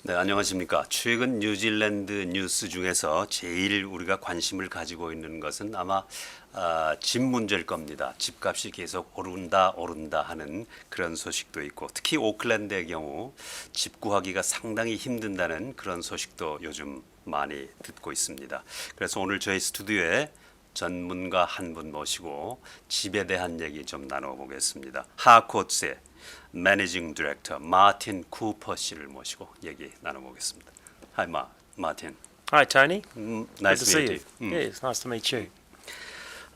네, 안녕하십니까. 최근 뉴질랜드 뉴스 중에서 제일 우리가 관심을 가지고 있는 것은 아마 집 문제일 겁니다. 집값이 계속 오른다 하는 그런 소식도 있고, 특히 오클랜드의 경우 집 구하기가 상당히 힘든다는 그런 소식도 요즘 많이 듣고 있습니다. 그래서 오늘 저희 스튜디오에 전문가 한 분 모시고 집에 대한 얘기 좀 나눠보겠습니다. 하코츠의 매니징 디렉터 마틴 쿠퍼 씨를 모시고 얘기 나눠보겠습니다. Hi, Martin. Hi, Tony. Nice Good to to meet see you. you. Yeah, it's nice to meet you.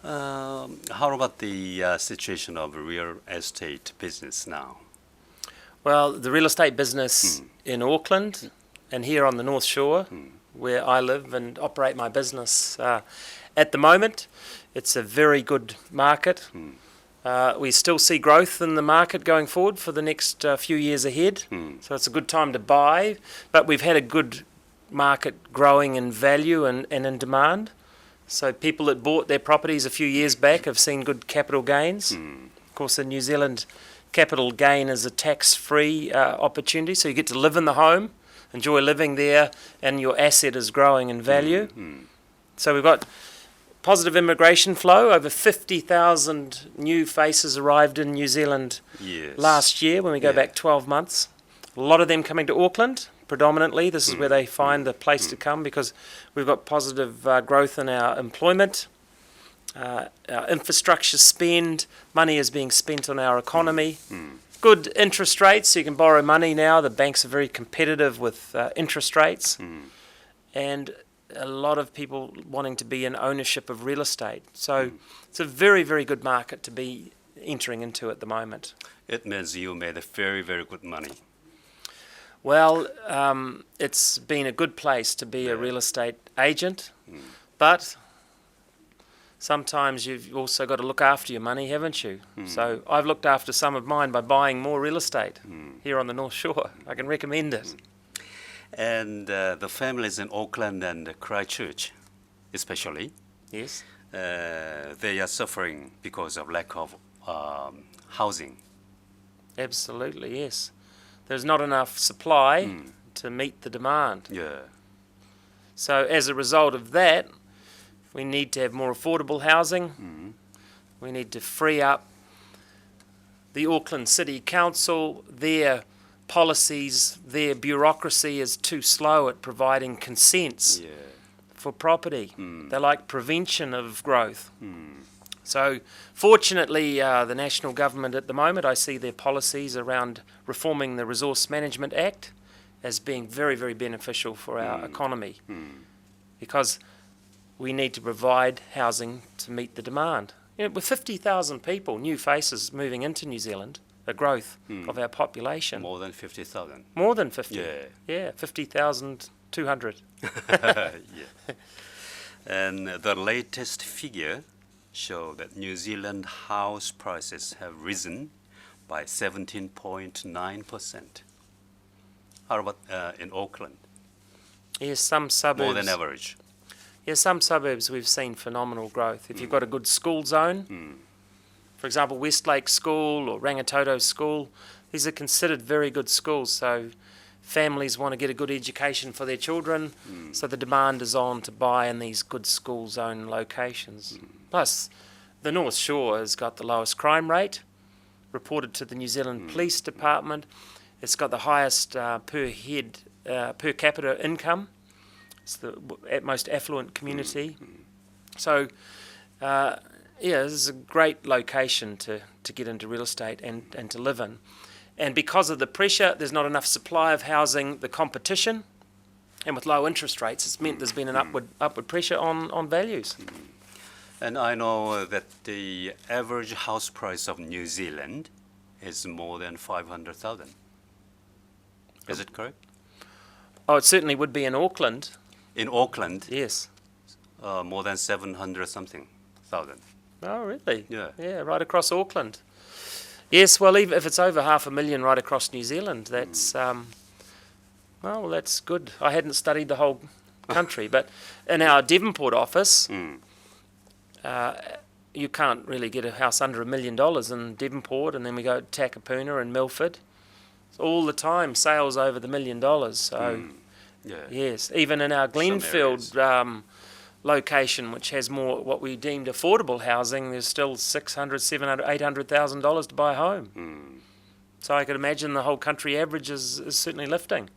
How about the situation of real estate business now? Well, the real estate business in Auckland and here on the North Shore, where I live and operate my business, at the moment, it's a very good market. We still see growth in the market going forward for the next few years ahead. So it's a good time to buy, but we've had a good market growing in value and in demand. So people that bought their properties a few years back have seen good capital gains. Of course, in New Zealand, capital gain is a tax-free opportunity, so you get to live in the home, enjoy living there, and your asset is growing in value. So we've got positive immigration flow. Over 50,000 new faces arrived in New Zealand last year when we go back 12 months. A lot of them coming to Auckland, predominantly. This is where they find the place to come because we've got positive growth in our employment, our infrastructure spend, money is being spent on our economy. Good interest rates, so you can borrow money now. The banks are very competitive with interest rates. And a lot of people wanting to be in ownership of real estate. So it's a very, very good market to be entering into at the moment. It means you made a very, very good money. Well, it's been a good place to be a real estate agent, but sometimes you've also got to look after your money, haven't you? So I've looked after some of mine by buying more real estate here on the North Shore. I can recommend it. And the families in Auckland and Christchurch, especially, Yes. they are suffering because of lack of housing. Absolutely, yes. There's not enough supply to meet the demand. Yeah. So as a result of that, we need to have more affordable housing. We need to free up the Auckland City Council. Their policies, their bureaucracy is too slow at providing consents for property. They like prevention of growth. So fortunately, the national government at the moment, I see their policies around reforming the Resource Management Act as being very, very beneficial for our economy because we need to provide housing to meet the demand. You know, with 50,000 people, new faces moving into New Zealand, a growth of our population. More than 50,000. More than 50. Yeah. 50,200. Yeah. And the latest figure show that New Zealand house prices have risen by 17.9%. How about in Auckland? Yes, some suburbs. More than average. Yes, some suburbs we've seen phenomenal growth. If you've got a good school zone, for example, Westlake School or Rangitoto School, these are considered very good schools. So families want to get a good education for their children, so the demand is on to buy in these good school zone locations. Plus, the North Shore has got the lowest crime rate, reported to the New Zealand Police Department. It's got the highest per capita income. It's the most affluent community. So, this is a great location to get into real estate and to live in. And because of the pressure, there's not enough supply of housing, the competition, and with low interest rates, it's meant there's been an upward pressure on values. And I know that the average house price of New Zealand is more than 500,000. Is it correct? Oh, it certainly would be in Auckland. In Auckland, Yes. more than 700 something thousand. Oh, really? Yeah. Yeah, right across Auckland. Yes, well, even if it's over 500,000 right across New Zealand, that's well, that's good. I hadn't studied the whole country, but in our Devonport office, you can't really get a house under $1 million in Devonport, and then we go to Takapuna and Milford. all the time, sales over the $1 million. So, Yeah. yes, even in our Glenfield location, which has more what we deemed affordable housing, there's still $600,000, $700,000, $800,000 to buy a home. So I could imagine the whole country average is certainly lifting.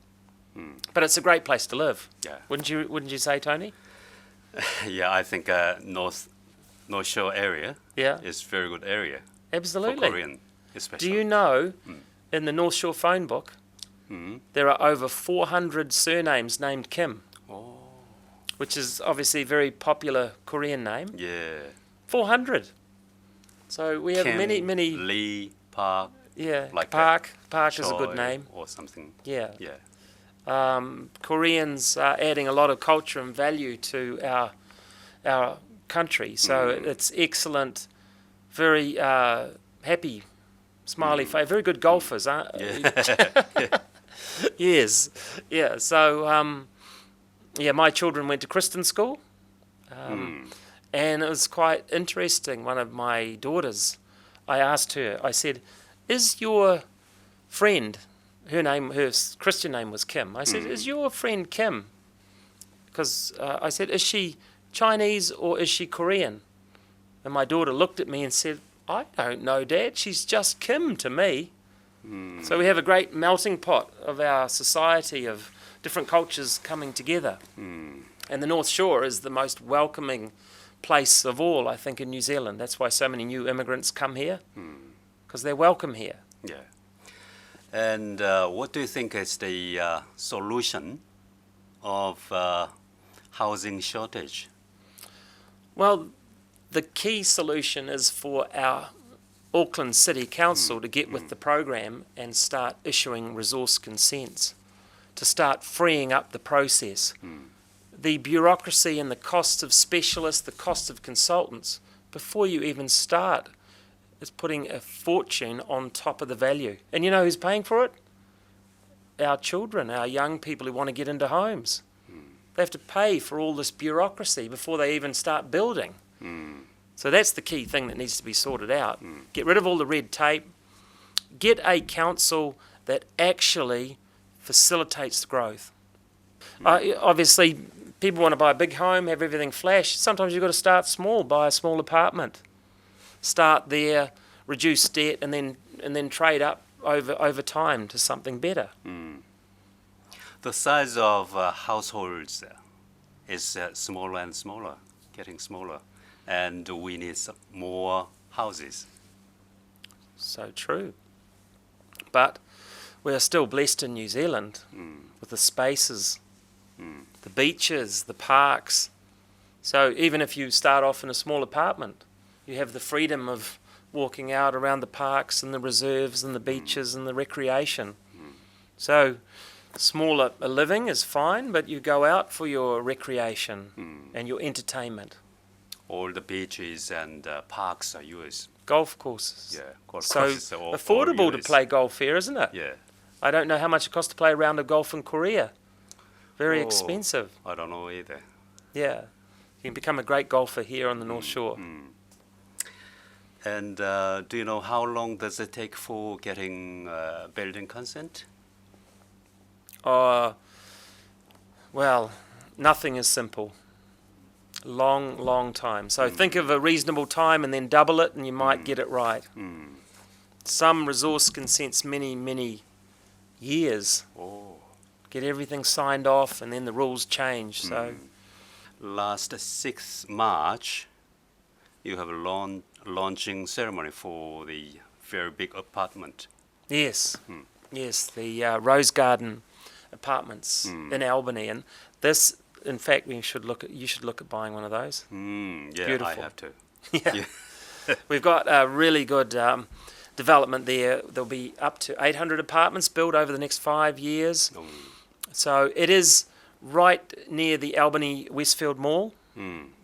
But it's a great place to live. Yeah. Wouldn't you say, Tony? Yeah, I think North Shore area Yeah, is very good area for absolutely. Korean, especially. Do you know, in the North Shore phone book, there are over 400 surnames named Kim, Oh, which is obviously a very popular Korean name. yeah. 400. So we have Kim, many. Lee, Park, Yeah, like Park is a good Choi name. or something. Yeah. Yeah. Koreans are adding a lot of culture and value to our country. So it's excellent, very happy, smiley face, very good golfers, aren't Yeah. Yes, yeah. So yeah, my children went to Christian school, and it was quite interesting. One of my daughters, I asked her, I said, "Is your friend?" Her Christian name was Kim. I said, "Is your friend Kim?" Because I said, "Is she Chinese or is she Korean?" And my daughter looked at me and said, "I don't know, Dad. She's just Kim to me." So we have a great melting pot of our society of different cultures coming together. And the North Shore is the most welcoming place of all, I think, in New Zealand. That's why so many new immigrants come here, because they're welcome here. Yeah. And what do you think is the solution of housing shortage? Well, the key solution is for our Auckland City Council to get with the program and start issuing resource consents, to start freeing up the process. The bureaucracy and the cost of specialists, the cost of consultants, before you even start, is putting a fortune on top of the value. And you know who's paying for it? Our children, our young people who want to get into homes. They have to pay for all this bureaucracy before they even start building. So that's the key thing that needs to be sorted out. Get rid of all the red tape. Get a council that actually facilitates the growth. Obviously, people want to buy a big home, have everything flash. Sometimes you've got to start small, buy a small apartment. Start there, reduce debt, and then trade up over time to something better. The size of households is smaller and smaller, getting smaller, and we need some more houses. So true. But we are still blessed in New Zealand with the spaces, the beaches, the parks. So even if you start off in a small apartment, you have the freedom of walking out around the parks and the reserves and the beaches and the recreation. So smaller living is fine, but you go out for your recreation and your entertainment. All the beaches and parks are yours. Golf courses. Yeah, golf So courses are all affordable to yours. play golf here, isn't it? Yeah. I don't know how much it costs to play a round of golf in Korea. Very Oh. expensive. I don't know either. Yeah. You can become a great golfer here on the North Shore. And do you know how long does it take for getting building consent? Well, nothing is simple. Long time. So think of a reasonable time and then double it and you might get it right. Some resource consents many years. Oh. Get everything signed off and then the rules change. So Last 6th March, you have a launching ceremony for the very big apartment. yes, the Rose Garden Apartments in Albany, and this, in fact, you should look at buying one of those. Yeah, Beautiful. I have to. Yeah. We've got a really good development there. There'll be up to 800 apartments built over the next 5 years. So it is right near the Albany Westfield Mall.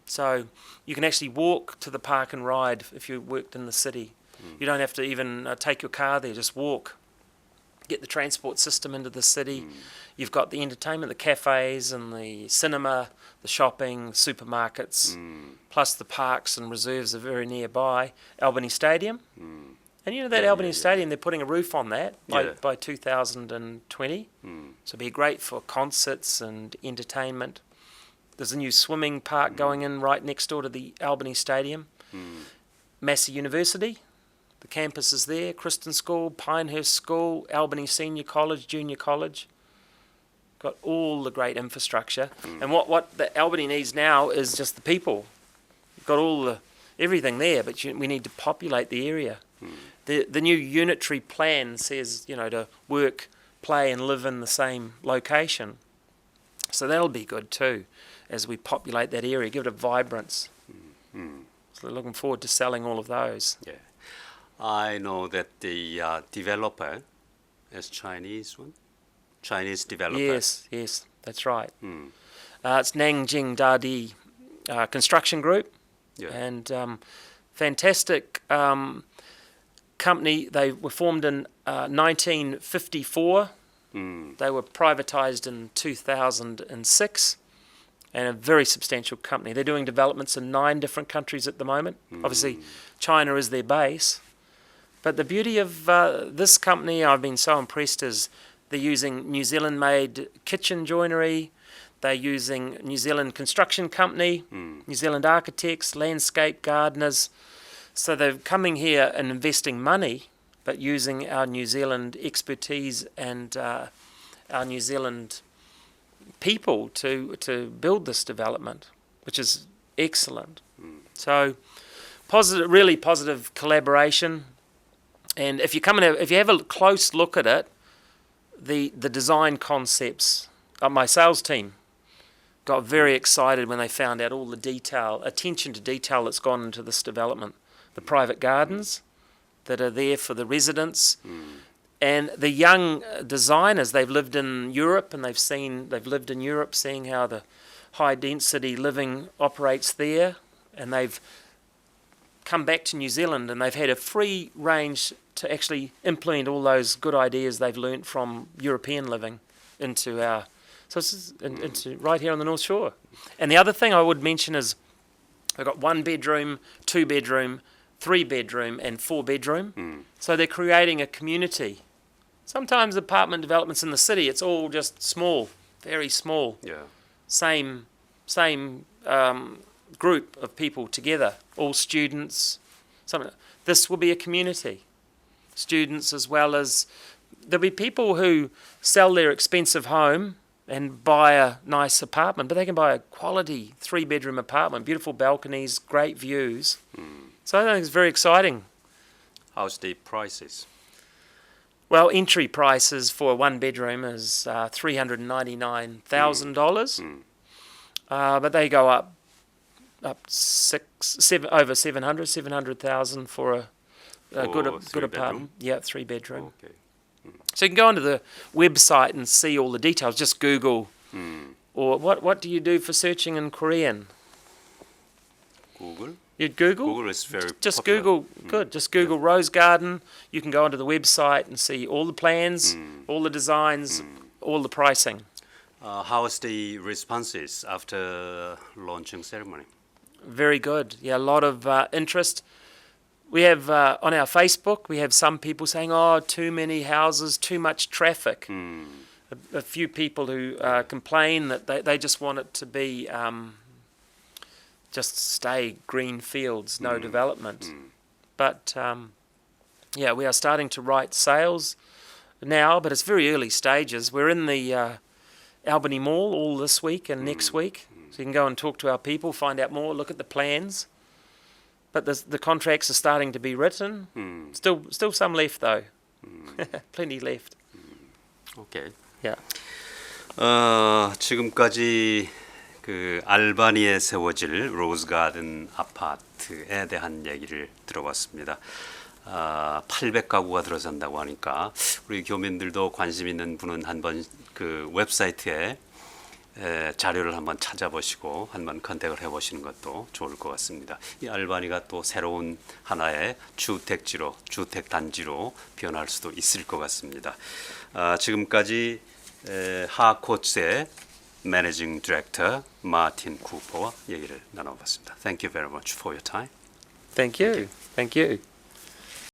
So you can actually walk to the park and ride if you worked in the city. You don't have to even take your car there, just walk. Get the transport system into the city. You've got the entertainment, the cafes and the cinema, the shopping, supermarkets, plus the parks and reserves are very nearby. Albany Stadium. And you know that Yeah, Albany yeah, yeah. Stadium, they're putting a roof on that Yeah. by 2020. So it'll be great for concerts and entertainment. There's a new swimming park going in right next door to the Albany Stadium. Massey University, the campus is there. Kristen School, Pinehurst School, Albany Senior College, Junior College. Got all the great infrastructure. And what the Albany needs now is just the people. Got everything there, but we need to populate the area. The new unitary plan says, to work, play and live in the same location. So that'll be good too, as we populate that area, give it a vibrance. So looking forward to selling all of those. Yeah. I know that the developer is Chinese one? Chinese developer. Yes, that's right. It's Nanjing Dadi Construction Group. Yeah. And fantastic company. They were formed in 1954. They were privatized in 2006, and a very substantial company. They're doing developments in 9 different countries at the moment. Obviously, China is their base. But the beauty of this company, I've been so impressed, is they're using New Zealand-made kitchen joinery. They're using New Zealand Construction Company, New Zealand architects, landscape gardeners. So they're coming here and investing money, but using our New Zealand expertise and our New Zealand people to build this development, which is excellent. So really positive collaboration. And if you have a close look at it, the design concepts, my sales team got very excited when they found out all the attention to detail that's gone into this development. The private gardens that are there for the residents, and the young designers. They've lived in Europe and they've lived in Europe, seeing how the high density living operates there, and they've come back to New Zealand and they've had a free range to actually implement all those good ideas they've learnt from European living into our. So it's into right here on the North Shore. And the other thing I would mention is they've got 1 bedroom, 2 bedroom, 3 bedroom and 4 bedroom. So they're creating a community. Sometimes apartment developments in the city, it's all just small, very small. Yeah. Same group of people together, all students. This will be a community. Students as well as, there'll be people who sell their expensive home and buy a nice apartment, but they can buy a quality 3-bedroom apartment, beautiful balconies, great views. So I think it's very exciting. How's the prices? Well, entry prices for a 1-bedroom is $399,000, but they go up over 700,000 for a good apartment. Yeah, 3-bedroom. Okay. So you can go onto the website and see all the details. Just Google. Or what do you do for searching in Korean? Google? You'd Google? Google is very Just popular. Google. Good. Just Google Rose Garden. You can go onto the website and see all the plans, all the designs, all the pricing. How is the responses after launching ceremony? Very good. Yeah, a lot of interest. We have on our Facebook, we have some people saying, "Oh, too many houses, too much traffic." A few people who complain that they just want it to be just stay green fields, no development. But yeah, we are starting to write sales now, but it's very early stages. We're in the Albany Mall all this week and next week, so you can go and talk to our people, find out more, look at the plans. But the contracts are starting to be written. Still some left though. Plenty left. 오케이. Yeah. 지금까지 그 알바니에 세워질 로즈 가든 아파트에 대한 얘기를 들어봤습니다. 800가구가 들어선다고 하니까 우리 교민들도 관심 있는 분은 한번 그 웹사이트에 자료를 한번 찾아보시고 한번 컨택을 해보시는 것도 좋을 것 같습니다. 이 알바니가 또 새로운 하나의 주택지로, 주택단지로 변할 수도 있을 것 같습니다. 지금까지 하코츠의 매니징 디렉터 마틴 쿠퍼와 얘기를 나눠봤습니다. Thank you very much for your time. Thank you. Thank you.